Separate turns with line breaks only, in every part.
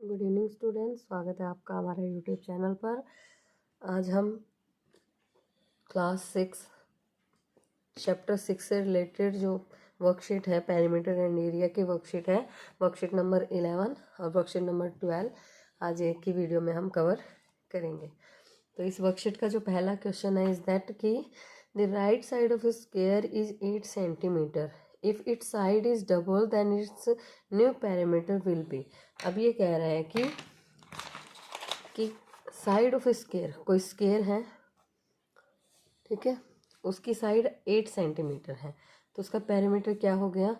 Good evening students, स्वागत है आपका हमारे यूट्यूब चैनल पर। आज हम क्लास 6 चैप्टर 6 से रिलेटेड जो वर्कशीट है पेरीमीटर एंड एरिया की वर्कशीट है, वर्कशीट नंबर 11 और वर्कशीट नंबर 12 आज एक ही वीडियो में हम कवर करेंगे। तो इस वर्कशीट का जो पहला क्वेश्चन है इज दैट कि the right side of a square is 8 centimetre, if its side is double then its new parameter will be. अब ये कह रहा है कि साइड ऑफ स्क्वायर, कोई स्क्वायर है, ठीक है, उसकी साइड 8 सेंटीमीटर है, तो उसका पैरामीटर क्या हो गया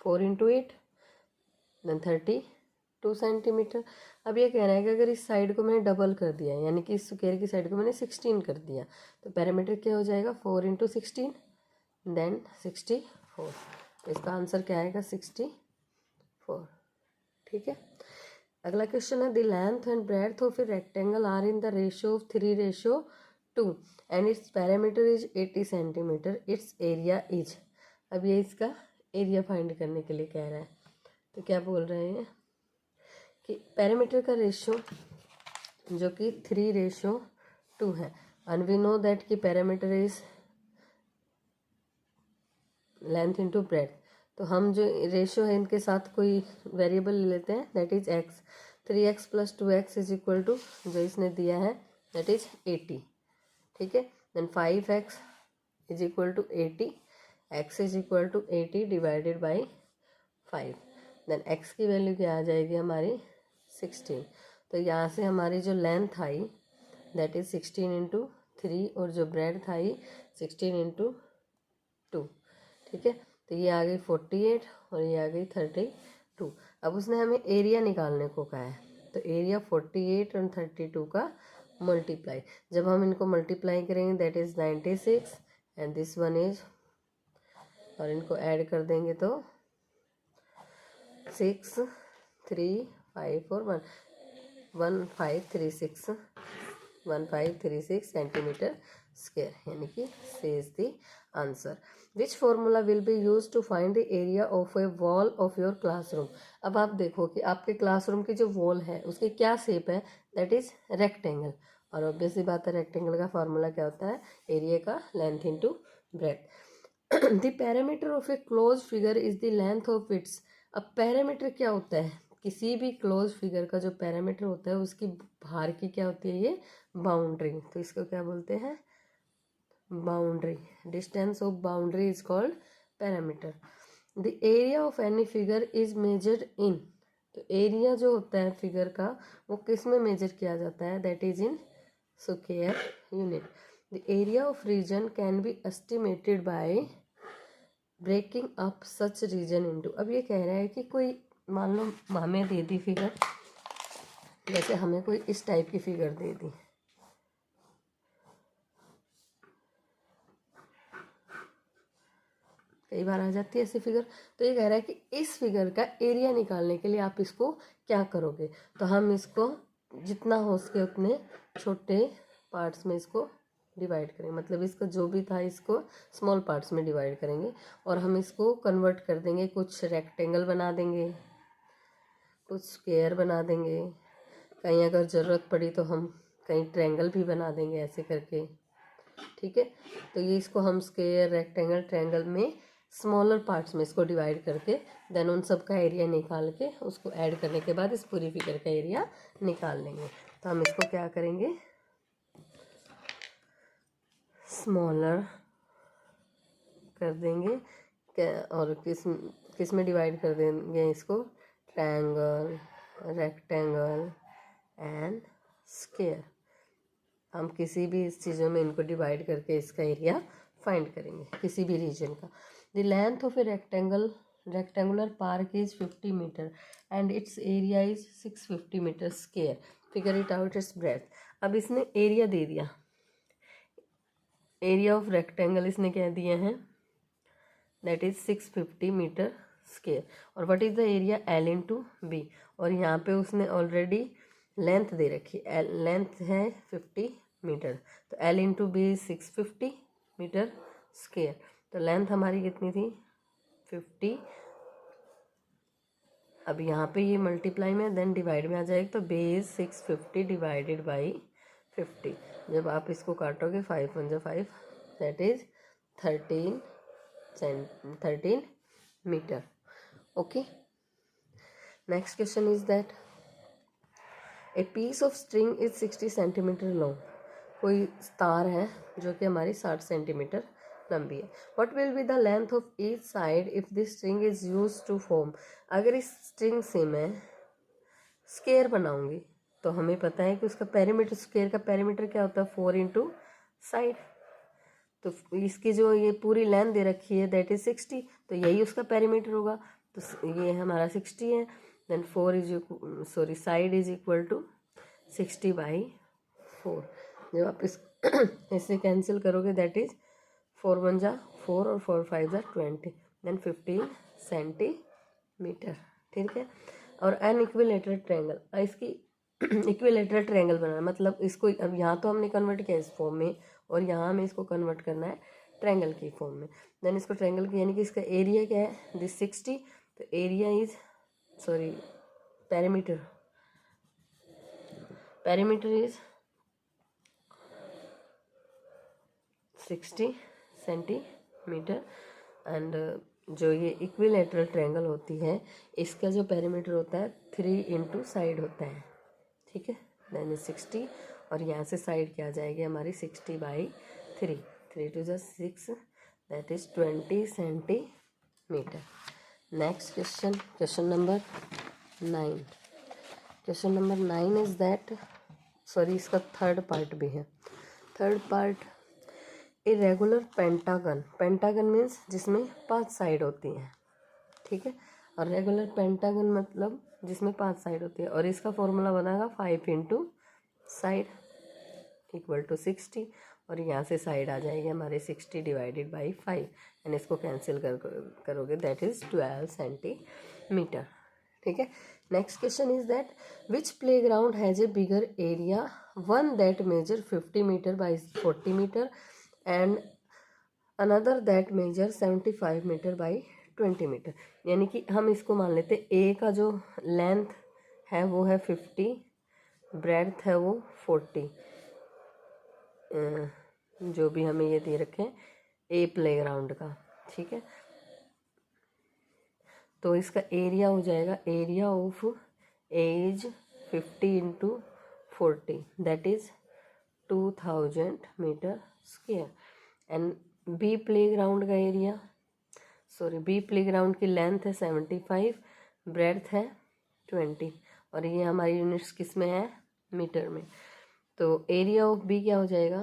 4 इंटू 8 देन 32 सेंटीमीटर। अब ये कह रहा है कि अगर इस साइड को मैंने डबल कर दिया, यानी कि इस स्क्वायर की साइड को मैंने 16 कर दिया, तो पैरामीटर क्या हो जाएगा 4 इंटू 16 देन 64। तो इसका आंसर क्या आएगा 64। ठीक है। अगला क्वेश्चन है the length and breadth of a rectangle are in the ratio of 3:2 and its parameter is 80 centimetre, its area is. अब ये इसका एरिया फाइंड करने के लिए कह रहा है, तो क्या बोल रहे हैं कि पैरामीटर का रेशियो जो कि 3:2 है, एंड वी नो दैट कि parameter is length into breadth. तो हम जो रेशियो है इनके साथ कोई वेरिएबल ले लेते हैं, that is x. 3x + 2x is equal to जो इसने दिया है दैट इज 80। ठीक है। Then 5x is equal to 80, x is equal to 80 divided by 5। Then x की वैल्यू क्या आ जाएगी हमारी 16। तो यहाँ से हमारी जो length I that is 16 into 3 और जो ब्रेड्थ आई 16 इंटू 2। ठीक है। तो ये आ गई 48 और ये आ गई 32। अब उसने हमें एरिया निकालने को कहा है, तो एरिया 48 और 32 का मल्टीप्लाई, जब हम इनको मल्टीप्लाई करेंगे that is 96 and this one is, और इनको ऐड कर देंगे तो 6 3 5 और 1536 सेंटीमीटर स्क्वायर, यानी कि से is the answer. Which formula will be use to find the area of a wall of your classroom. अब आप देखो कि आपके क्लासरूम की जो वॉल है उसकी क्या शेप है, दैट इज रेक्टेंगल, और ऑब्वियसली बात है रेक्टेंगल का फार्मूला क्या होता है, एरिया का length into breadth. The parameter of a close figure is the length of its. अब पैरामीटर क्या होता है, किसी भी क्लोज फिगर का जो पैरामीटर होता है उसकी बाहर की क्या होती है, ये बाउंड्री, तो इसको क्या बोलते हैं boundary. Distance of boundary is called parameter. The area of any figure is measured in. तो एरिया जो होता है फिगर का वो किस में मेजर किया जाता है, that is in square unit. The area of region can be estimated by breaking up such region into. अब ये कह रहा है कि कोई मान लो हमें दे दी फिगर, जैसे हमें कोई इस टाइप की फिगर दे दी, कई बार आ जाती है ऐसी फिगर, तो ये कह रहा है कि इस फिगर का एरिया निकालने के लिए आप इसको क्या करोगे, तो हम इसको जितना हो सके उतने छोटे पार्ट्स में इसको डिवाइड करेंगे, मतलब इसका जो भी था इसको स्मॉल पार्ट्स में डिवाइड करेंगे और हम इसको कन्वर्ट कर देंगे, कुछ रेक्टेंगल बना देंगे, कुछ स्क्वायर बना देंगे, कहीं अगर ज़रूरत पड़ी तो हम कहीं ट्रायंगल भी बना देंगे ऐसे करके। ठीक है। तो ये इसको हम स्क्वायर रेक्टेंगल ट्रायंगल में स्मॉलर पार्ट्स में इसको डिवाइड करके देन उन सब का एरिया निकाल के उसको ऐड करने के बाद इस पूरी फिगर का एरिया निकाल लेंगे। तो हम इसको क्या करेंगे स्मॉलर कर देंगे और किस में डिवाइड कर देंगे इसको, ट्रायंगल रेक्टेंगल एंड स्क्वायर। हम किसी भी इस चीज़ों में इनको डिवाइड करके इसका एरिया फाइंड करेंगे किसी भी रीजन का। The length of a rectangular park is 50 metre and its area is 650 metre square, figure it out its breadth. अब इसने एरिया दे दिया, एरिया ऑफ रेक्टेंगल इसने क्या दिया है दैट इज 650 मीटर स्क्वायर, और what is the area L into B, और यहाँ पे उसने ऑलरेडी लेंथ दे रखी, लेंथ है 50 मीटर, तो L into B 650 metre square. तो लेंथ हमारी कितनी थी 50, अब यहाँ पे ये मल्टीप्लाई में देन डिवाइड में आ जाएगा, तो बेस 650 डिवाइडेड बाई 50। जब आप इसको काटोगे 5 1 5, that is 13 metre. Okay, next question is that a piece of string is 60 centimetre long. कोई तार है जो कि हमारी 60 सेंटीमीटर लंबी है। What will be the length of each side if this string is use to form. अगर इस स्ट्रिंग से मैं स्केयर बनाऊंगी तो हमें पता है कि उसका पेरीमीटर, स्केयर का पेरीमीटर क्या होता है, 4 इंटू साइड। तो इसकी जो ये पूरी लेंथ दे रखी है दैट इज 60, तो यही उसका पेरीमीटर होगा। तो ये हमारा 60 है, then 4 is side is equal to 60 by 4। जब आप इससे कैंसिल करोगे दैट इज 4 1 जा 4 और 4 5 जा 20, देन 15 सेंटीमीटर। ठीक है। और एन इक्विलेटरल ट्रायंगल, इसकी इक्विलेटरल ट्रायंगल बनाना मतलब इसको, अब यहाँ तो हमने कन्वर्ट किया इस फॉर्म में, और यहाँ हमें इसको कन्वर्ट करना है ट्रायंगल की फॉर्म में। देन इसको ट्रायंगल की, यानी कि इसका एरिया क्या है, दिस 60, तो area is perimeter is 60 centimetre. And जो ये इक्विलेटरल ट्रायंगल होती है इसका जो पेरीमीटर होता है 3 इंटू साइड होता है। ठीक है, देन 60, और यहाँ से साइड क्या आ जाएगी हमारी 60 बाई 3, 3 2 जा 6, that is 20 centimetre. Next question, question number 9। Question number 9 is that, इसका थर्ड पार्ट भी है। Third part, irregular pentagon. Pentagon means जिसमें 5 साइड होती हैं। ठीक है, और रेगुलर पेंटागन मतलब जिसमें 5 साइड होती है, और इसका फॉर्मूला बनेगा 5 इंटू साइड इक्वल टू 60, और यहाँ से साइड आ जाएगी हमारे 60 डिवाइडेड बाई 5, एंड इसको कैंसिल करोगे दैट इज 12 सेंटीमीटर। ठीक है। Next question is that which playground has a bigger area, one that measure 50 metre by 40 metre and another that measure 75 metre by 20 metre. यानी कि हम इसको मान लेते हैं ए का जो लेंथ है वो है 50, ब्रेड्थ है वो 40, जो भी हमें ये दे रखे हैं ए प्लेग्राउंड का। ठीक है, तो इसका एरिया हो जाएगा, area of A 50 into 40, that is 2000 metre square. And B playground का एरिया, बी प्लेग्राउंड की लेंथ है 75, ब्रेड्थ है 20, और ये हमारी यूनिट्स किस में है, मीटर में। तो एरिया ऑफ बी क्या हो जाएगा,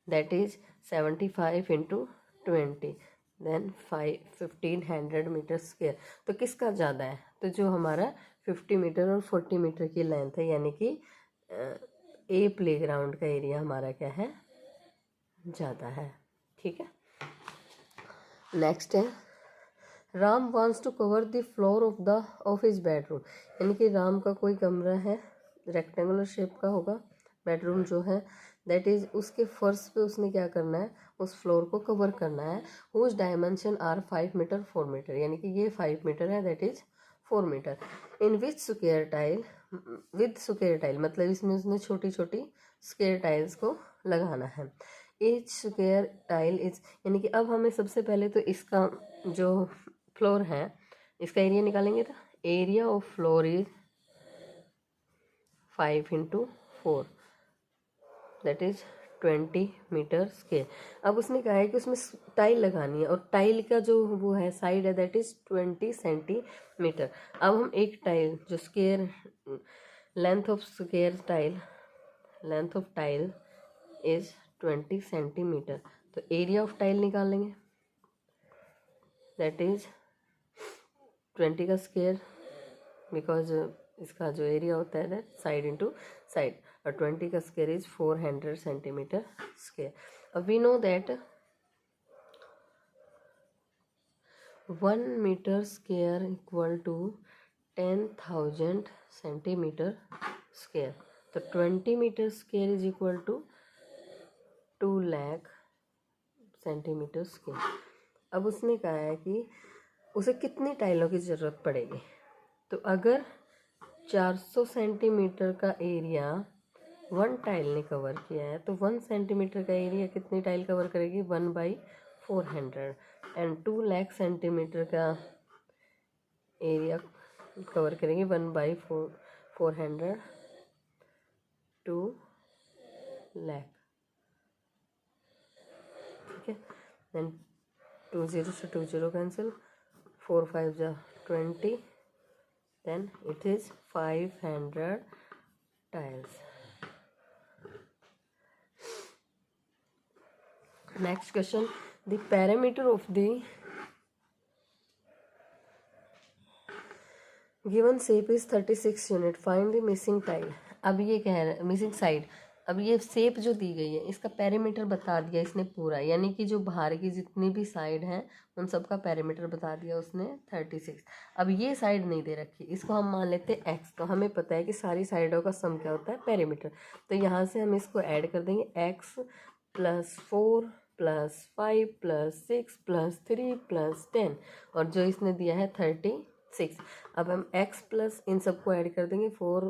that is 75 into 20, then 1500 metre square. तो किसका ज़्यादा है, तो जो हमारा 50 मीटर और 40 मीटर की लेंथ है, यानी कि ए प्लेग्राउंड का एरिया हमारा क्या है, ज़्यादा है। ठीक है। नेक्स्ट है, Ram wants to cover the floor of his bedroom. यानी कि राम का कोई कमरा है, रेक्टेंगुलर शेप का होगा बेडरूम जो है, दैट इज उसके फर्श पे उसने क्या करना है, उस फ्लोर को कवर करना है। Whose dimension are 5 metre 4 metre, यानी कि ये 5 मीटर है, that is 4 metre. In which square tile, with square tile मतलब इसमें उसने छोटी छोटी स्क्वायर टाइल्स को लगाना है। ईच स्क्वायर टाइल इज, यानी कि अब हमें सबसे पहले तो इसका जो फ्लोर है इसका एरिया निकालेंगे। तो area of floor is 5 into 4, that is 20 metre square. अब उसने कहा है कि उसमें टाइल लगानी है, और टाइल का जो वो है साइड है दैट इज 20 सेंटीमीटर। अब हम एक टाइल जो square length of tile is 20 centimetre, तो एरिया ऑफ टाइल निकालेंगे, दैट इज 20 का स्क्वायर, बिकॉज इसका जो एरिया होता है दैट साइड इंटू साइड, और 20 का स्क्वायर इज 400 सेंटीमीटर स्क्वायर। अब we know that 1 metre square equal to 10,000 centimetre square, तो 20 metre square is equal to 2 lakh centimetre square. अब उसने कहा है कि उसे कितनी टाइलों की ज़रूरत पड़ेगी, तो अगर 400 सेंटीमीटर का एरिया 1 टाइल ने कवर किया है तो 1 सेंटीमीटर का एरिया कितनी टाइल कवर करेगी? 1/400। एंड 2 लाख सेंटीमीटर का एरिया कवर करेंगे 1/400 2 लाख। ठीक है, देन 2 0 से 2 0 कैंसिल, 4 5 जा 20, then it is 500 tiles. Next question, the parameter of the given shape is 36 unit, find the missing tile. अब ये कह रहा है मिसिंग साइड। अब ये शेप जो दी गई है इसका पैरामीटर बता दिया इसने पूरा, यानी कि जो बाहर की जितनी भी साइड हैं उन सब का पैरामीटर बता दिया उसने 36। अब ये साइड नहीं दे रखी, इसको हम मान लेते हैं एक्स। तो हमें पता है कि सारी साइडों का सम क्या होता है? पैरामीटर। तो यहाँ से हम इसको ऐड कर देंगे x plus 4 plus 5 plus 6 plus 3 plus 10, और जो इसने दिया है 36। अब हम x प्लस इन सबको ऐड कर देंगे, 4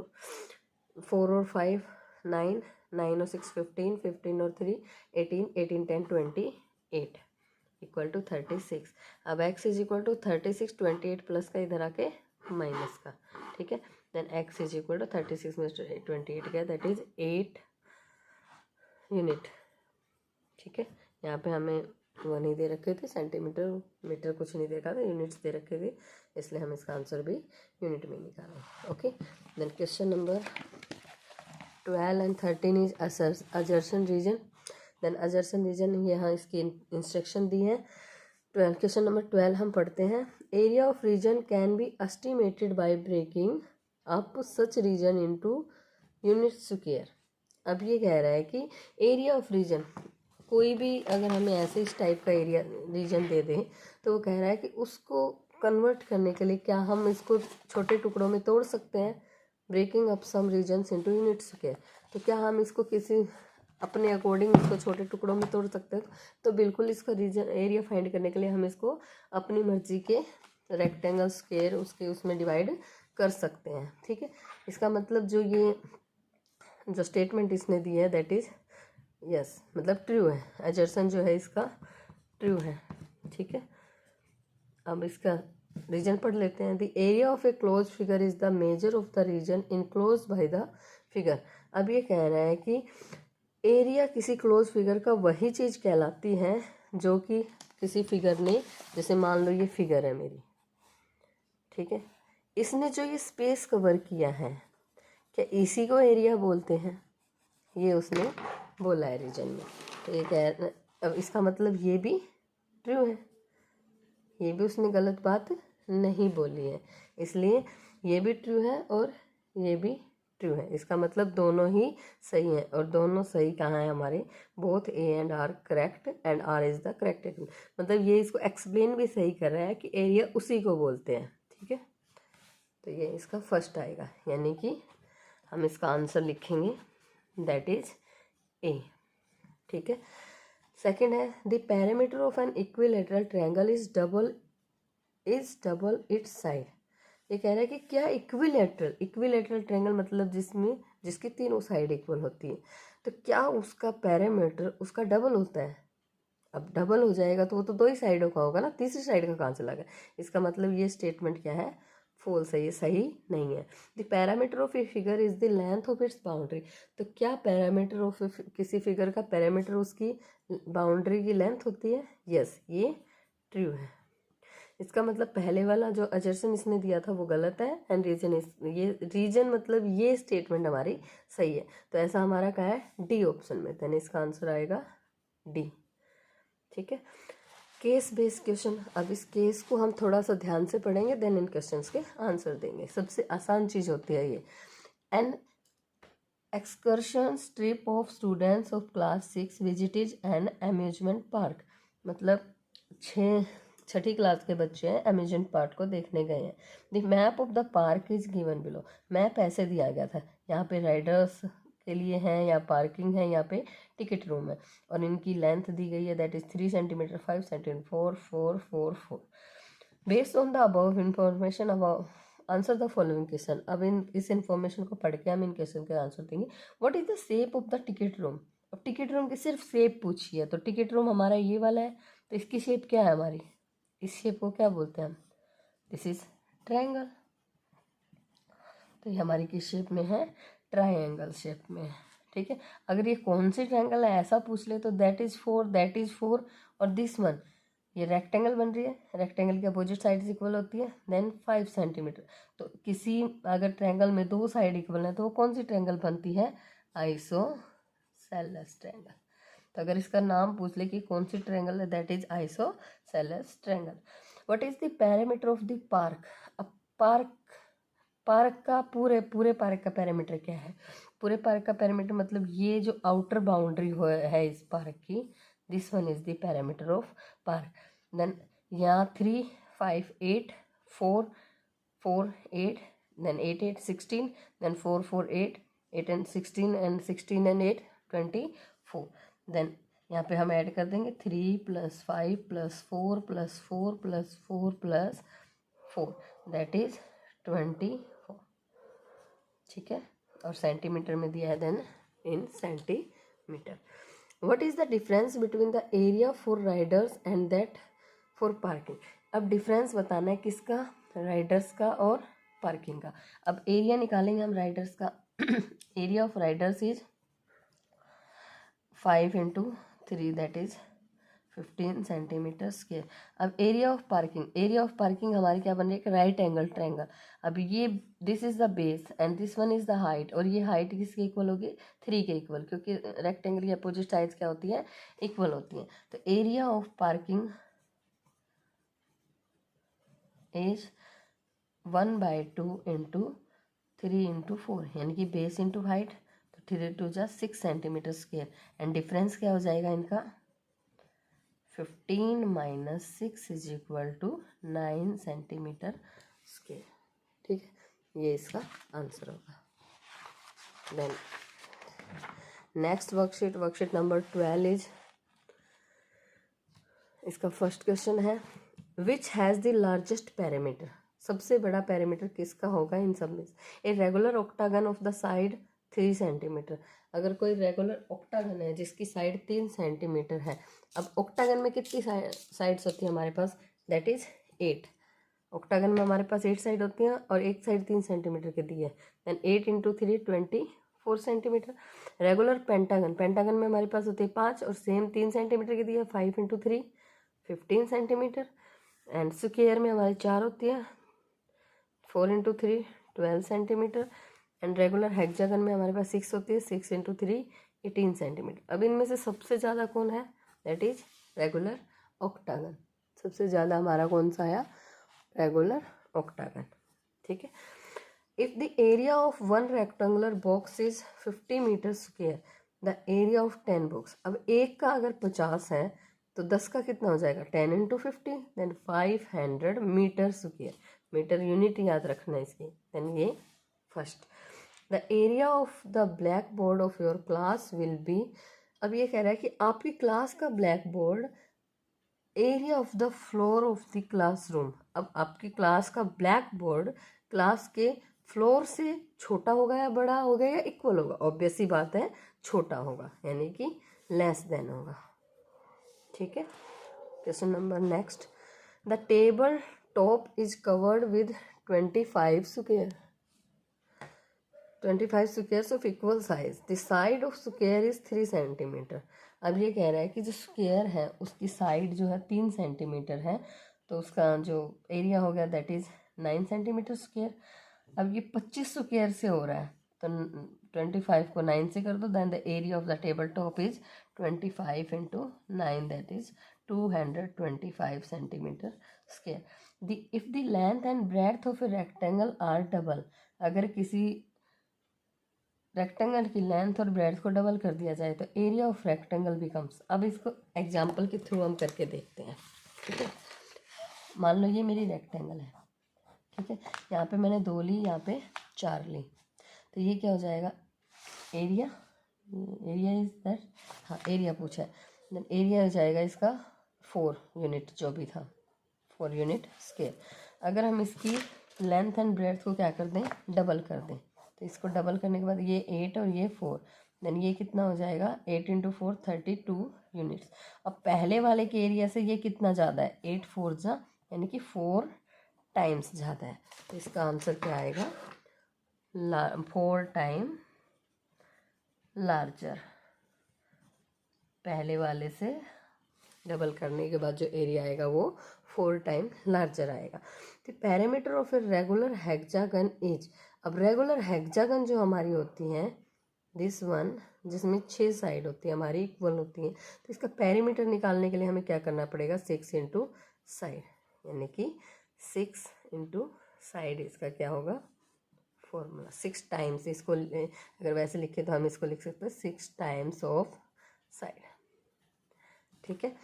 और 5 9, 9 और 6 15, 15 और 3 18, 18 10 28 इक्वल टू 36। अब x is equal to 36 28 plus का इधर आके माइनस का। ठीक है, then x is equal to 36 में 28 गया, दैट इज 8 यूनिट। ठीक है, यहाँ पे हमें वो नहीं दे रखे थे, सेंटीमीटर मीटर कुछ नहीं देखा था, यूनिट्स दे रखे थे, इसलिए हम इसका आंसर भी यूनिट में निकालें। Okay, then question number 12 and 13 is assertion reason. Then assertion reason यहाँ इसकी इंस्ट्रक्शन दी है। क्वेश्चन नंबर 12 हम पढ़ते हैं। Area of region can be estimated by breaking up such region into unit square. अब ये कह रहा है कि एरिया ऑफ रीजन, कोई भी अगर हमें ऐसे इस टाइप का एरिया रीजन दे दें तो वो कह रहा है कि उसको कन्वर्ट करने के लिए क्या हम इसको छोटे टुकड़ों में तोड़ सकते हैं? Breaking up some regions into unit square. तो क्या हम इसको किसी अपने अकॉर्डिंग इसको छोटे टुकड़ों में तोड़ सकते हैं? तो बिल्कुल इसका रीजन एरिया फाइंड करने के लिए हम इसको अपनी मर्जी के रेक्टेंगल स्क्वायर उसके उसमें डिवाइड कर सकते हैं। ठीक है, इसका मतलब जो स्टेटमेंट इसने दी है दैट इज यस, मतलब ट्रू है। एजर्सन जो है इसका ट्रू है। ठीक है, अब इसका रीजन पढ़ लेते हैं। The area of a close figure is the measure of the region enclose by the figure. अब ये कह रहा है कि एरिया किसी क्लोज फिगर का वही चीज़ कहलाती है जो कि किसी फिगर ने, जैसे मान लो ये फिगर है मेरी, ठीक है, इसने जो ये स्पेस कवर किया है क्या इसी को एरिया बोलते हैं? ये उसने बोला है रीजन में। तो ये कह, अब इसका मतलब ये भी ट्रू है, ये भी उसने गलत बात नहीं बोली है, इसलिए ये भी ट्रू है और ये भी ट्रू है। इसका मतलब दोनों ही सही हैं, और दोनों सही कहाँ है हमारे? Both A and R correct and R is the correct. मतलब ये इसको एक्सप्लेन भी सही कर रहा है कि एरिया उसी को बोलते हैं। ठीक है, तो ये इसका फर्स्ट आएगा, यानी कि हम इसका आंसर लिखेंगे दैट इज ए। ठीक है, सेकंड है the parameter of an equilateral triangle is double it's side. ये कह रहा है कि क्या इक्विलेटरल ट्रायंगल मतलब जिसकी तीनों साइड इक्वल होती है, तो क्या उसका पैरामीटर उसका डबल होता है? अब डबल हो जाएगा तो वो तो दो ही साइडों का होगा ना, तीसरी साइड का कहाँ चला गया? इसका मतलब ये स्टेटमेंट क्या है? फॉल्स है, ये सही नहीं है। The parameter of a figure is the length of its boundary. तो क्या पैरामीटर ऑफ किसी फिगर का पैरामीटर उसकी बाउंड्री की लेंथ होती है? यस, ये ट्रू है। इसका मतलब पहले वाला जो अजर्सन इसने दिया था वो गलत है, एंड रीजन मतलब ये स्टेटमेंट हमारी सही है। तो ऐसा हमारा क्या है? डी ऑप्शन में, देन इसका आंसर आएगा डी। ठीक है, केस बेस्ड क्वेश्चन। अब इस केस को हम थोड़ा सा ध्यान से पढ़ेंगे, देन इन क्वेश्चंस के आंसर देंगे। सबसे आसान चीज़ होती है ये। An excursion trip of students of class 6 visited an amusement park. मतलब छठी क्लास के बच्चे हैं अम्यूजमेंट पार्क को देखने गए हैं। The map of the park is given below. Map ऐसे दिया गया था, यहाँ पे राइडर्स के लिए हैं या पार्किंग है, यहाँ पे टिकट रूम है, और इनकी लेंथ दी गई है that is 3 centimetre 5 centimetre 4 4 4 4। Based on the above information answer the following question. अब इस इंफॉर्मेशन को पढ़ के हम इन क्वेश्चन के आंसर देंगे। What is the shape of the ticket room. अब टिकट रूम की सिर्फ शेप पूछी है, तो टिकट रूम हमारा ये वाला है, तो इसकी शेप क्या है हमारी, इस शेप को क्या बोलते हैं हम, दिस इज ट्रायंगल। तो ये हमारी किस शेप में है, ट्रायंगल शेप में है। ठीक है, अगर ये कौन सी ट्रायंगल है ऐसा पूछ ले तो दैट इज 4, दैट इज 4 और दिस वन, ये रेक्टेंगल बन रही है, रेक्टेंगल की अपोजिट साइड इक्वल होती है, देन 5 सेंटीमीटर। तो किसी अगर ट्रायंगल में दो साइड इक्वल है तो वो कौन सी ट्रायंगल बनती है, आइसोसेलेस ट्रायंगल। तो अगर इसका नाम पूछ ले कि कौन सी ट्रायंगल है, that is isosceles triangle. What is the perimeter of the park. अब पार्क का पूरे पार्क का पैरामीटर क्या है, पूरे पार्क का पैरामीटर मतलब ये जो आउटर बाउंड्री है इस पार्क की, this one is the parameter of park. Then यहाँ 3, 5, 8, 4, 4, 8, then 8, 8, 16, then 4, 4, 8, 8 and 16 and 16 and 8, 24। Then यहाँ पे हम ऐड कर देंगे 3 + 5 + 4 + 4 + 4 + 4, दैट इज 24। ठीक है, और सेंटीमीटर में दिया है, then in centimetre. What is the difference between the area for riders and that for parking. अब डिफरेंस बताना है किसका, राइडर्स का और पार्किंग का। अब एरिया निकालेंगे हम राइडर्स का। Area of Riders is 5 × 3 that is 15 centimetre square. अब एरिया ऑफ पार्किंग हमारी क्या बन रही है, राइट एंगल ट्रायंगल। अब ये this is the base and this one is the height, और ये हाइट किसके इक्वल होगी, 3 के इक्वल, क्योंकि रेक्टेंगल की अपोजिट साइड्स क्या होती है, इक्वल होती हैं। तो एरिया ऑफ पार्किंग इज 1/2 × 3 × 4, यानी कि बेस इंटू हाइट, तो 3 × 2 = 6 सेंटीमीटर स्क्वायर। एंड डिफरेंस क्या हो जाएगा इनका, 15 - 6 = 9 सेंटीमीटर स्क्वायर। ठीक है, ये इसका आंसर होगा। Then next worksheet number 12 is, इसका फर्स्ट क्वेश्चन है, which has the largest parameter. सबसे बड़ा पैरामीटर किसका होगा इन सब में। A regular octagon of the side 3 centimetre. अगर कोई रेगुलर ऑक्टागन है जिसकी साइड 3 सेंटीमीटर है, अब ऑक्टागन में कितनी साइड्स होती है हमारे पास, दैट इज 8। ऑक्टागन में हमारे पास 8 साइड होती हैं और एक साइड 3 सेंटीमीटर की दी है, देन 8 × 3 24 सेंटीमीटर। रेगुलर पेंटागन में हमारे पास होती है 5 और सेम 3 सेंटीमीटर की दी है, 5 × 3 15 सेंटीमीटर। एंड स्क्वायर में हमारी 4 होती है, 4 × 3 12 सेंटीमीटर। एंड रेगुलर हेक्सागन में हमारे पास 6 होती है, 6 × 3 18 सेंटीमीटर। अब इनमें से सबसे ज़्यादा कौन है, दैट इज रेगुलर ऑक्टागन। सबसे ज़्यादा हमारा कौन सा आया, रेगुलर ऑक्टागन। ठीक है, if the area of one rectangular box is 50 metre square, the area of 10 box. अब एक का अगर 50 है तो 10 का कितना हो जाएगा, 10 × 50, then 500 metre square. Metre unit याद रखना इसकी। देन ये first, the area of the blackboard of your class will be. अब ये कह रहा है कि आपकी क्लास का blackboard, area of the floor of the classroom. अब आपकी क्लास का ब्लैक बोर्ड क्लास के फ्लोर से छोटा होगा या बड़ा होगा या इक्वल होगा, ऑब्वियस सी बात है छोटा होगा, यानी कि लेस देन होगा। ठीक है, question number next, the table top is covered with 25 squares of equal size. The side of square is 3 centimetre. अब ये कह रहा है कि जो स्क्वायर है उसकी साइड जो है 3 सेंटीमीटर है, तो उसका जो एरिया हो गया दैट इज 9 सेंटीमीटर स्क्वायर। अब ये 25 स्क्वायर से हो रहा है, तो 25 को 9 से कर दो, then the area of the table top is 25 × 9 that is 225 centimetre square. If the length and breadth of a rectangle are double. अगर किसी रेक्टेंगल की लेंथ और ब्रेड्थ को डबल कर दिया जाए तो एरिया ऑफ रेक्टेंगल बिकम्स। अब इसको एग्जांपल के थ्रू हम करके देखते हैं। ठीक है, मान लो ये मेरी रेक्टेंगल है, ठीक है, यहाँ पे मैंने 2 ली, यहाँ पे 4 ली, तो ये क्या हो जाएगा, एरिया इज दैट, हाँ एरिया पूछा है, देन एरिया हो जाएगा इसका 4 यूनिट जो भी था, 4 यूनिट स्क्वायर। अगर हम इसकी लेंथ एंड ब्रेड्थ को क्या कर दें, डबल कर दें। तो इसको डबल करने के बाद ये 8 और ये 4, देन ये कितना हो जाएगा 8 × 4 32 यूनिट्स। अब पहले वाले के एरिया से ये कितना ज़्यादा है, 8 4 जा यानी कि 4 टाइम्स ज़्यादा है। तो इसका आंसर क्या आएगा, 4 टाइम लार्जर। पहले वाले से डबल करने के बाद जो एरिया आएगा वो 4 टाइम लार्जर आएगा। तो parameter of a regular hexagon is, अब रेगुलर हेक्सागन जो हमारी होती हैं, दिस वन, जिसमें 6 साइड होती है हमारी, इक्वल होती हैं, तो इसका पैरामीटर निकालने के लिए हमें क्या करना पड़ेगा, 6 × साइड, यानी कि 6 × साइड इसका क्या होगा फॉर्मूला, 6 टाइम्स। इसको अगर वैसे लिखे तो हम इसको लिख सकते हैं 6 टाइम्स ऑफ साइड। ठीक है।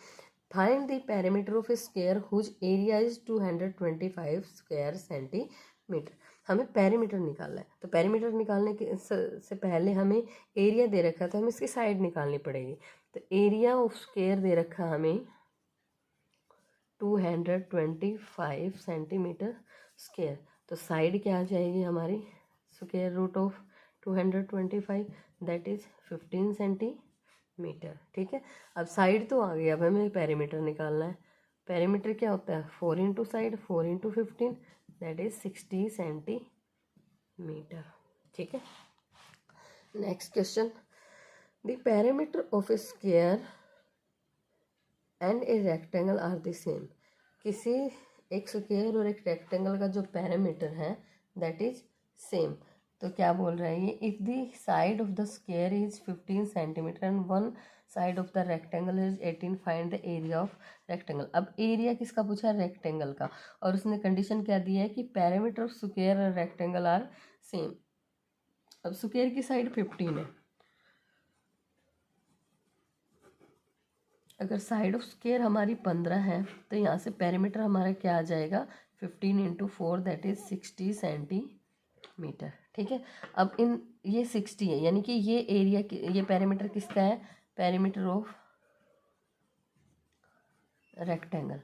Find the parameter of a square whose area is 225 square centimetre. हमें पैरामीटर निकालना है, तो पैरामीटर निकालने के से पहले हमें एरिया दे रखा है, तो हमें इसकी साइड निकालनी पड़ेगी। तो एरिया ऑफ स्क्वायर दे रखा हमें 225 सेंटीमीटर स्क्वायर, तो साइड क्या आ जाएगी हमारी, square root of 225, that is 15 centimetre. ठीक है। अब साइड तो आ गई, अब हमें पैरामीटर निकालना है। पैरामीटर क्या होता है, 4 × साइड, 4 × 15, दैट इज 60 सेंटीमीटर। ठीक है। Next question, the parameter of a square and a rectangle are the same. किसी एक स्क्वायर और एक रेक्टेंगल का जो पैरामीटर है दैट इज सेम। तो क्या बोल रहा है ये, if the side of the square is 15 centimetre and one side of the rectangle is 18, find the area of rectangle. अब एरिया किसका पूछा है, रेक्टेंगल का, और उसने कंडीशन क्या दी है कि पैरामीटर ऑफ स्क्वायर और रेक्टेंगल आर सेम। अब स्क्वायर की साइड 15 है, अगर साइड ऑफ स्क्वायर हमारी 15 है तो यहाँ से पैरामीटर हमारा क्या आ जाएगा, 15 × 4 दैट इज 60 सेंटीमीटर। ठीक है। अब इन ये 60 है, यानी कि ये एरिया, ये पैरामीटर किसका है, पैरामीटर ऑफ रेक्टेंगल।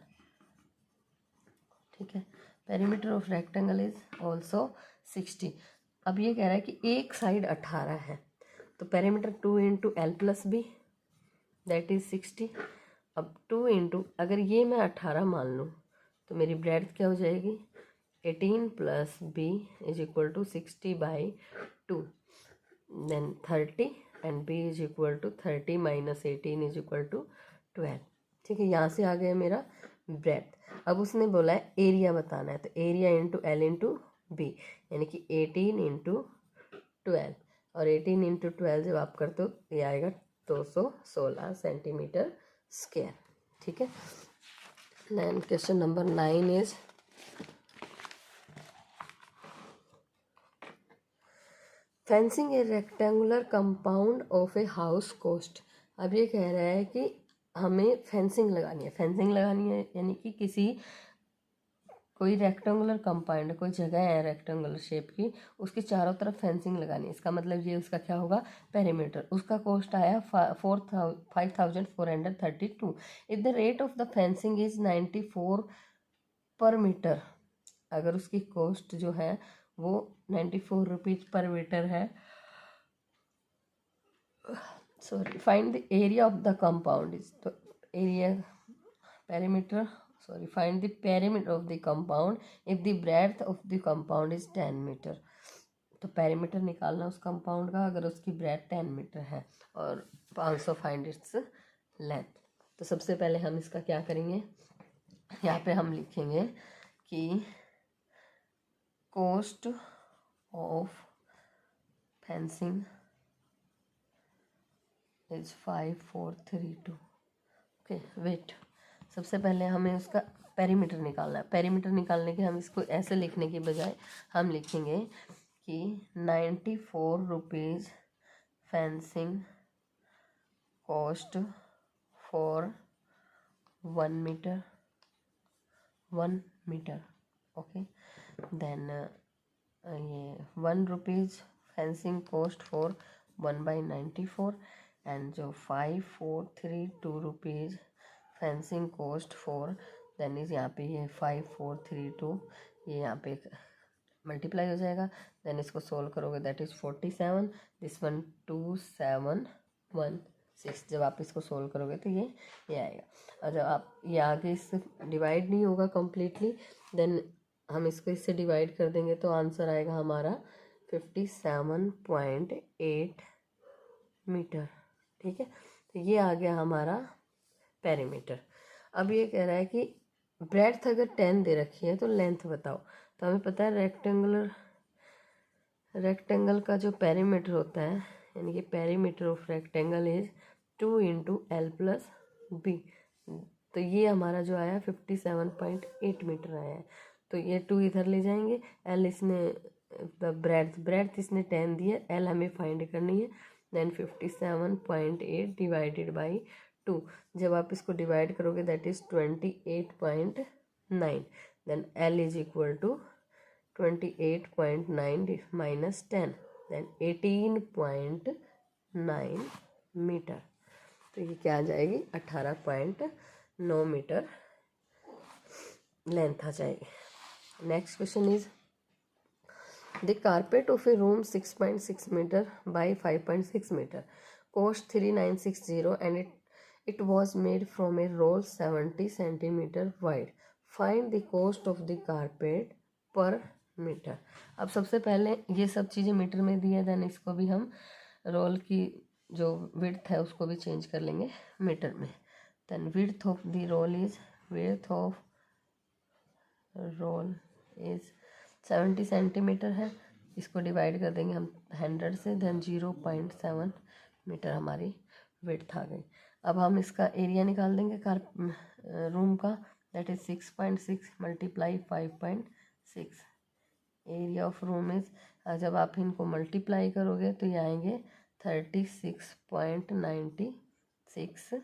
ठीक है। Parameter of rectangle is also 60। अब ये कह रहा है कि एक साइड 18 है, तो parameter 2 × L + B that is 60। अब 2 × अगर ये मैं 18 मान लूँ तो मेरी ब्रेड्थ क्या हो जाएगी, 18 + B = 60/2, देन 30 एंड B = 30 - 18 = 12। ठीक है। यहाँ से आ गया मेरा ब्रेड्थ। अब उसने बोला है एरिया बताना है, तो एरिया × L × B, यानी कि 18 × 12, और 18 × 12 जब आप करते हो ये आएगा 216 सेंटीमीटर स्क्वायर। ठीक है। Then question number 9 is, fencing a rectangular compound of a house cost. अब ये कह रहा है कि हमें फेंसिंग लगानी है, फेंसिंग लगानी है यानी कि किसी कोई रेक्टेंगुलर कंपाउंड, कोई जगह है रेक्टेंगुलर शेप की, उसके चारों तरफ फेंसिंग लगानी है। इसका मतलब ये उसका क्या होगा, पेरीमीटर। उसका कॉस्ट आया 5432। If the rate of the fencing is 94 पर मीटर, अगर उसकी कॉस्ट जो है वो 94 रुपीज पर मीटर है, sorry, find the area of the compound is, तो area perimeter, sorry, find the perimeter of the compound if the breadth of the compound is 10 metre. तो parameter निकालना उस कंपाउंड का अगर उसकी ब्रेथ 10 मीटर है, और 500 फाइंड इट्स लेंथ। तो सबसे पहले हम इसका क्या करेंगे, यहाँ पे हम लिखेंगे कि cost of fencing is 5432। Okay, wait, सबसे पहले हमें उसका पेरीमीटर निकालना है। पेरीमीटर निकालने के हम इसको ऐसे लिखने के बजाय हम लिखेंगे कि 94 rupees fencing cost for 1 metre, 1 metre. Okay, then ये 1 rupees fencing cost for 1/94, and जो 5432 rupees fencing cost for, then is यहाँ पे ये 5432, ये यहाँ पे मल्टीप्लाई हो जाएगा, देन इसको सोल्व करोगे दैट इज़ 47, दिस वन 2716। जब आप इसको सोल्व करोगे तो ये आएगा। और जब आप ये आगे इससे डिवाइड नहीं होगा कम्प्लीटली, देन हम इसको इससे डिवाइड कर देंगे तो आंसर आएगा हमारा 57.8 मीटर। ठीक है, तो ये आ गया हमारा पेरीमीटर। अब ये कह रहा है कि ब्रेड्थ अगर 10 दे रखी है तो लेंथ बताओ। तो हमें पता है रेक्टेंगल का जो पेरीमीटर होता है, यानी कि perimeter of rectangle is 2 into L plus B. तो ये हमारा जो आया 57.8 मीटर आया है। तो ये 2 इधर ले जाएंगे, एल इसने ब्रेड्थ इसने 10 दी है, एल हमें फाइंड करनी है। देन 57.8 डिवाइडेड बाई 2, जब आप इसको डिवाइड करोगे that is 28.9। Then L is equal to 28.9 minus 10, then 18.9 metre. तो ये क्या आ जाएगी 18.9 मीटर लेंथ आ जाएगी। Next question is the carpet of a room 6.6 metre by 5.6 metre cost 3960 and it was made from a roll 70 centimeter wide. Find the cost of the carpet per metre. अब सबसे पहले ये सब चीज़ें metre में दी है, देन इसको भी हम रोल की जो विड्थ है उसको भी चेंज कर लेंगे मीटर में। Then width of the roll is 70 centimetre है, इसको डिवाइड कर देंगे हम 100 से, देन 0.7 मीटर हमारी विड्थ आ गई। अब हम इसका एरिया निकाल देंगे रूम का, that is 6.6 multiply 5.6। Area of room is, जब आप इनको मल्टीप्लाई करोगे तो ये आएंगे 36.96,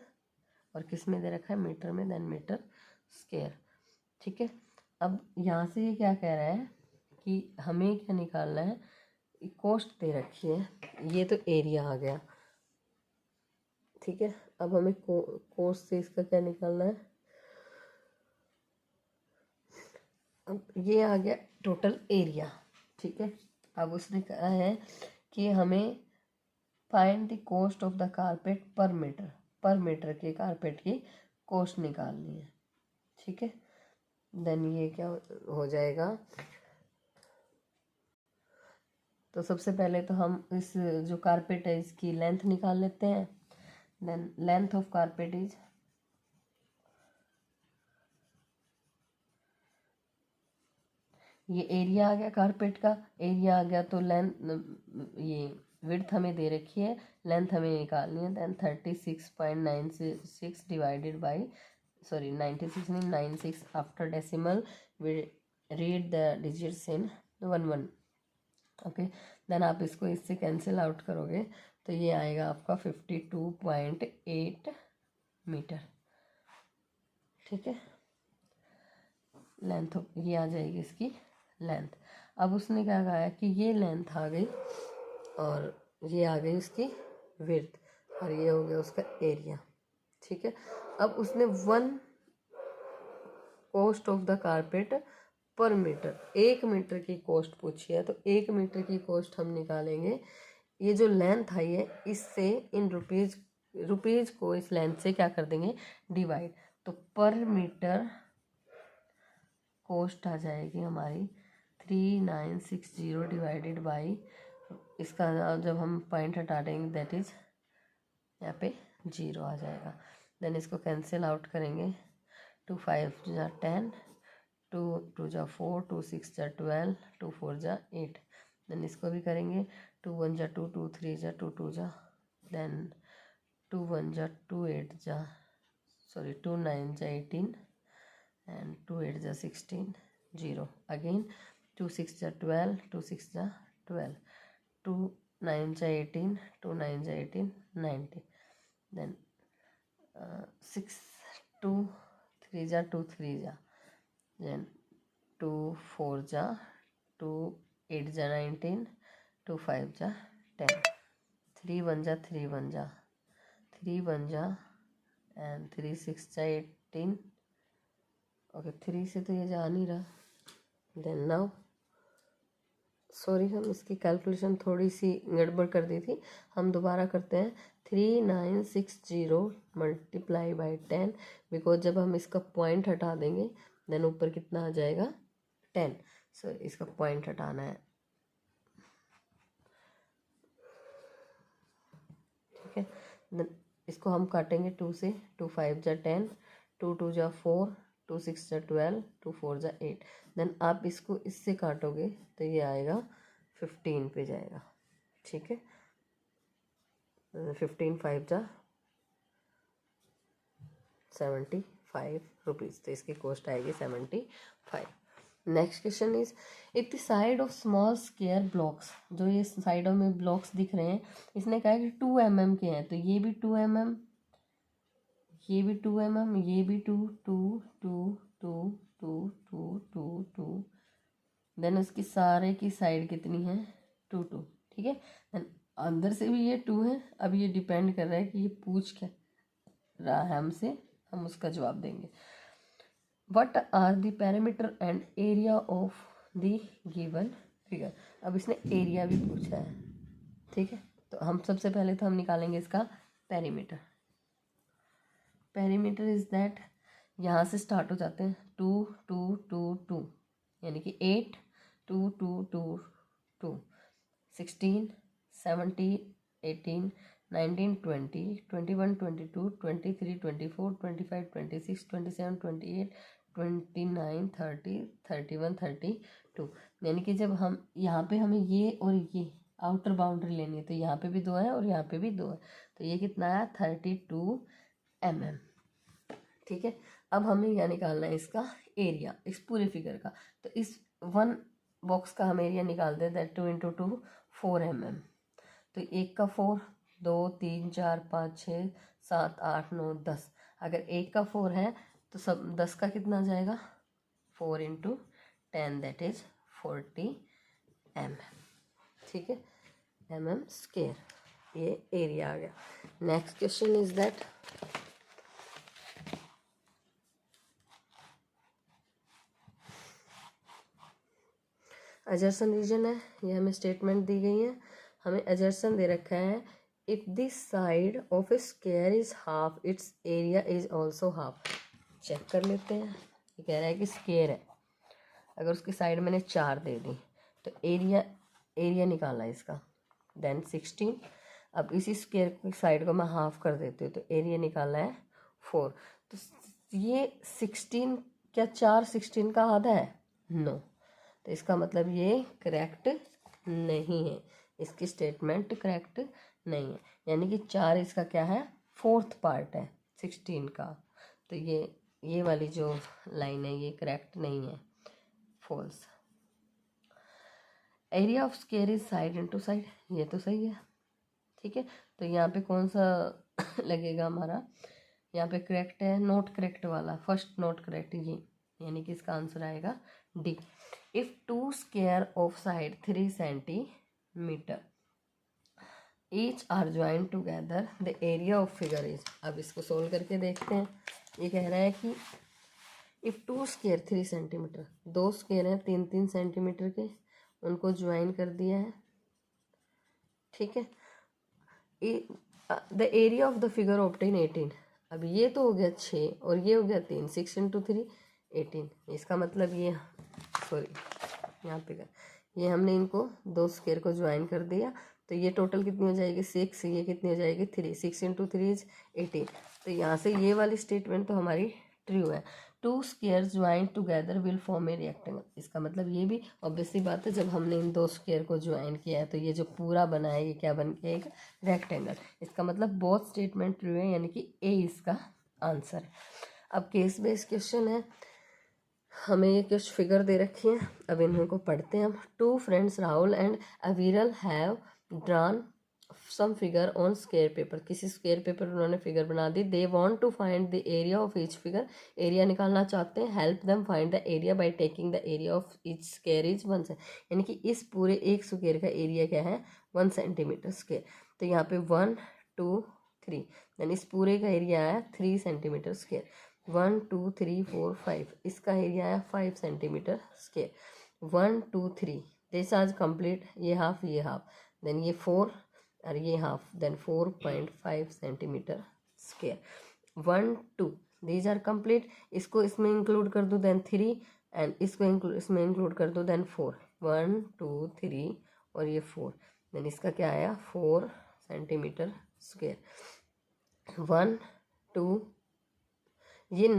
और किस में दे रखा है मीटर में, देन मीटर स्क्वायर। ठीक है, अब यहाँ से ये क्या कह रहा है कि हमें क्या निकालना है, कॉस्ट दे रखी है, ये तो एरिया आ गया। ठीक है, अब हमें कॉस्ट से इसका क्या निकालना है, अब ये आ गया टोटल एरिया। ठीक है, अब उसने कहा है कि हमें find the cost of the carpet पर मीटर के कारपेट की कॉस्ट निकालनी है। ठीक है, देन ये क्या हो जाएगा, तो सबसे पहले तो हम इस जो कारपेट है इसकी लेंथ निकाल लेते हैं। Then length of carpet is, ये एरिया आ गया कारपेट का, एरिया आ गया तो लेंथ, ये विड्थ हमें दे रखी है, लेंथ हमें निकालनी है। देन 36.96 डिवाइडेड बाई, सॉरी 96 नहीं 96 after decimal we read the digits in 11। Okay, then आप इसको इससे कैंसिल आउट करोगे तो ये आएगा आपका 52.8 मीटर। ठीक है, लेंथ ये आ जाएगी इसकी लेंथ। अब उसने क्या कहा है कि ये लेंथ आ गई और ये आ गई उसकी विड्थ, और ये हो गया उसका एरिया। ठीक है, अब उसने 1 कॉस्ट ऑफ द कारपेट पर मीटर, 1 मीटर की कॉस्ट पूछी है, तो 1 मीटर की कॉस्ट हम निकालेंगे, ये जो लेंथ आई है इससे इन रुपीज़ को इस लेंथ से क्या कर देंगे डिवाइड, तो पर मीटर कॉस्ट आ जाएगी हमारी 3960 डिवाइडेड बाई, इसका जब हम पॉइंट हटा देंगे दैट इज यहाँ पे 0 आ जाएगा। देन इसको कैंसिल आउट करेंगे, 2 5 जा 10, 2 2 जा 4, 2 6 जा 12, 2 4 जा 8। देन इसको भी करेंगे, 2 1 जा 2, 2 3 जा 2 2 जा, देन 2 1 जा 2 8 जा, सॉरी 2 9 जा 18, and 2 8 जा 16, 0 again, 2 6 जा 12, 2 6 जा 12, 2 9 जा 18, 2 9 जा 18, 90, then 6 2 3 जा 2 3 जा, then 2 4 जा 2 8 जा 19, 2 5 जा 10, 3 1 जा 3 1 जा 3 1 जा, and 3 6 जा 18। ओके, 3 से तो ये जा नहीं रहा, देन नाउ सॉरी, हम इसकी कैलकुलेशन थोड़ी सी गड़बड़ कर दी थी, हम दोबारा करते हैं। 3960 मल्टीप्लाई बाई 10, बिकॉज जब हम इसका पॉइंट हटा देंगे देन ऊपर कितना आ जाएगा 10। सो इसका पॉइंट हटाना है, ठीक है। देन इसको हम काटेंगे 2 से, 2 5 जा 10, 2 2 जा 4, 2 6 जा 12, 2 4 जा 8। देन आप इसको इससे काटोगे तो ये आएगा 15 पे जाएगा, ठीक है। 15 5 जा 75 रुपीज़, तो इसकी कॉस्ट आएगी 75। Next question is, if the side of small square blocks, जो ये साइडों में ब्लॉक्स दिख रहे हैं, इसने कहा है कि 2 mm के हैं, तो ये भी 2 mm, ये भी 2 mm, ये भी 2 2 2 2 2 2 2 2, देन उसकी सारे की साइड कितनी है 2 2, ठीक है। देन अंदर से भी ये 2 है। अब ये डिपेंड कर रहा है कि ये पूछ क्या रहा है हमसे, हम उसका जवाब देंगे। What are the perimeter and area of the given figure? अब इसने एरिया भी पूछा है, ठीक है। तो हम सबसे पहले तो हम निकालेंगे इसका पेरीमीटर। पेरीमीटर इज दैट, यहाँ से स्टार्ट हो जाते हैं 2 2 2 2, यानी कि 8 2 2 2 2, 16 17 18 19 20 21 22 23 24 25 26 27 28 29 30 31 32, यानी कि जब हम यहाँ पे हमें ये और ये आउटर बाउंड्री लेनी है, तो यहाँ पे भी 2 है और यहाँ पे भी 2 है, तो ये कितना आया 32 mm, ठीक है। अब हमें यह निकालना है इसका एरिया, इस पूरे फिगर का। तो इस 1 बॉक्स का हम एरिया निकाल दें, दैट 2 × 2 4 mm, तो 1 का 4, 2 3 4 5 6 7 8 9 10, अगर 1 का 4 है तो सब 10 का कितना जाएगा 4 × 10, दैट इज 40 mm, ठीक है, mm², ये एरिया आ गया। Next question is that, assertion reason है, ये हमें स्टेटमेंट दी गई है, हमें एजर्सन दे रखा है if this side of a square is half its area is also half. Check कर लेते हैं, ये कह रहा है कि स्क्वायर है, अगर उसकी साइड मैंने 4 दे दी तो एरिया निकालना है इसका, देन 16। अब इसी स्क्वायर की साइड को मैं हाफ कर देती हूँ, तो एरिया निकालना है 4। तो ये 16, क्या 4 16 का आधा है? नो, तो इसका मतलब ये करेक्ट नहीं है, इसकी स्टेटमेंट करेक्ट नहीं है, यानी कि 4 इसका क्या है 4th पार्ट है 16 का, तो ये वाली जो लाइन है ये करेक्ट नहीं है, false. Area of square is side into side, ये तो सही है, ठीक है। तो यहाँ पे कौन सा लगेगा हमारा, यहाँ पे करेक्ट है, नोट करेक्ट वाला, फर्स्ट नोट करेक्ट ये, यानी कि इसका आंसर आएगा D. If 2 square of side 3 centimetre each are join together the area of figure is. अब इसको सोल्व करके देखते हैं। ये कह रहा है कि इफ 2 स्क्वायर 3 सेंटीमीटर, 2 स्क्वायर हैं 3 सेंटीमीटर के, उनको ज्वाइन कर दिया है, ठीक है। The area of the figure obtain 18। अब ये तो हो गया 6 और ये हो गया 3, 6 × 3 18, इसका मतलब ये, सॉरी यहाँ पे ये हमने इनको 2 स्क्वायर को ज्वाइन कर दिया, तो ये टोटल कितनी हो जाएगी 6, ये कितनी हो जाएगी 3, 6 × 3 इज 18। तो यहाँ से ये वाली स्टेटमेंट तो हमारी ट्रू है, 2 squares join together will form a rectangle. इसका मतलब ये भी ऑब्वियसली बात है, जब हमने इन 2 स्क्वायर को ज्वाइन किया है तो ये जो पूरा बना है ये क्या बन गया, एक रेक्टेंगल। इसका मतलब बोथ स्टेटमेंट ट्रू है, यानी कि ए इसका आंसर है। अब केस बेस्ड क्वेश्चन है, हमें ये कुछ फिगर दे रखी हैं, अब इन्हीं को पढ़ते हैं हम। 2 friends Rahul and Aviral have drawn some figure on square paper. किसी स्क्वायर पेपर उन्होंने फिगर बना दी। They want to find the area of each figure. Area निकालना चाहते हैं। Help them find the area by taking the area of each square is 1 centimetre. यानी कि इस पूरे एक स्क्वायर का एरिया क्या है 1 सेंटीमीटर स्क्वायर। तो यहाँ पे 1 2 3, यानी इस पूरे का एरिया आया 3 सेंटीमीटर स्क्वायर। 1 2 3 4 5, इसका एरिया आया 5 सेंटीमीटर स्क्वायर। 1 2 3, दिस आज कंप्लीट, ये हाफ देन ये 4 और ये half, then 4.5 centimetre square. 1 2 these are complete. इसको इसमें इंक्लूड कर दो देन 3, एंड इसको इसमें इंक्लूड कर दो देन 4. 1 2 3 और ये 4, देन इसका क्या आया 4 सेंटीमीटर स्क्वायर. 1 2 ये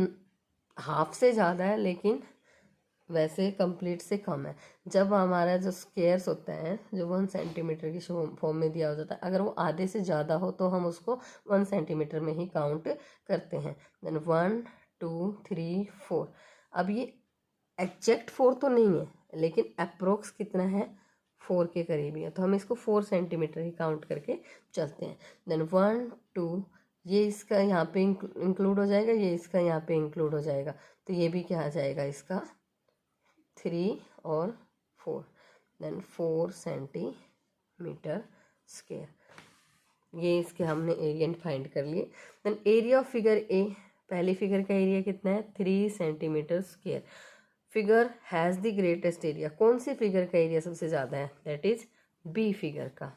हाफ से ज़्यादा है लेकिन वैसे कंप्लीट से कम है. जब हमारा जो स्क्वायर्स होता है जो 1 सेंटीमीटर की फॉर्म में दिया हो जाता है, अगर वो आधे से ज़्यादा हो तो हम उसको 1 सेंटीमीटर में ही काउंट करते हैं. देन 1 2 3 4. अब ये एग्जैक्ट 4 तो नहीं है लेकिन अप्रोक्स कितना है 4 के करीब ही है, तो हम इसको 4 सेंटीमीटर ही काउंट करके चलते हैं. देन 1 2 ये इसका यहाँ पे इंक्लूड हो जाएगा, ये इसका यहाँ पे इंक्लूड हो जाएगा, तो ये भी क्या आ जाएगा इसका 3 और 4, देन 4 सेंटीमीटर स्क्वायर. ये इसके हमने एरिया फाइंड कर लिए. Then area of figure A, पहली फिगर का एरिया कितना है 3 centimetre square. Figure has the greatest area, कौन सी फिगर का एरिया सबसे ज़्यादा है, दैट इज बी फिगर का.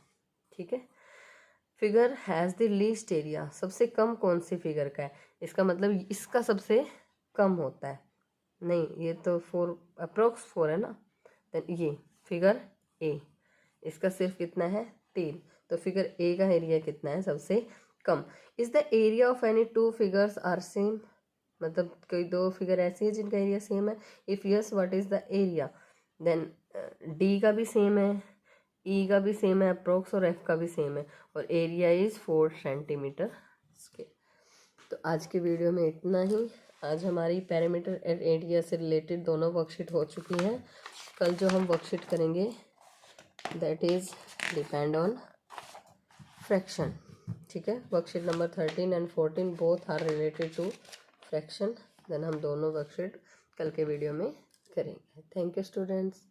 ठीक है. Figure has the least area, सबसे कम कौन सी फिगर का है, इसका मतलब इसका सबसे कम होता है. नहीं, ये तो 4 अप्रोक्स 4 है ना. देन ये फिगर ए, इसका सिर्फ कितना है 3, तो फिगर ए का एरिया कितना है सबसे कम. Is the area of any 2 figures are same, मतलब कोई 2 फिगर ऐसी है जिनका एरिया सेम है. If yes what is the area, then D का भी सेम है, ई का भी सेम है अप्रोक्स, और एफ का भी सेम है, और एरिया इज़ 4 सेंटीमीटर स्क्वायर. तो आज के वीडियो में इतना ही. आज हमारी पैरामीटर एंड एरिया से रिलेटेड दोनों वर्कशीट हो चुकी हैं. कल जो हम वर्कशीट करेंगे that is depend on fraction. ठीक है. Worksheet number 13 and 14 both are related to fraction. Then हम दोनों वर्कशीट कल के वीडियो में करेंगे. Thank you students.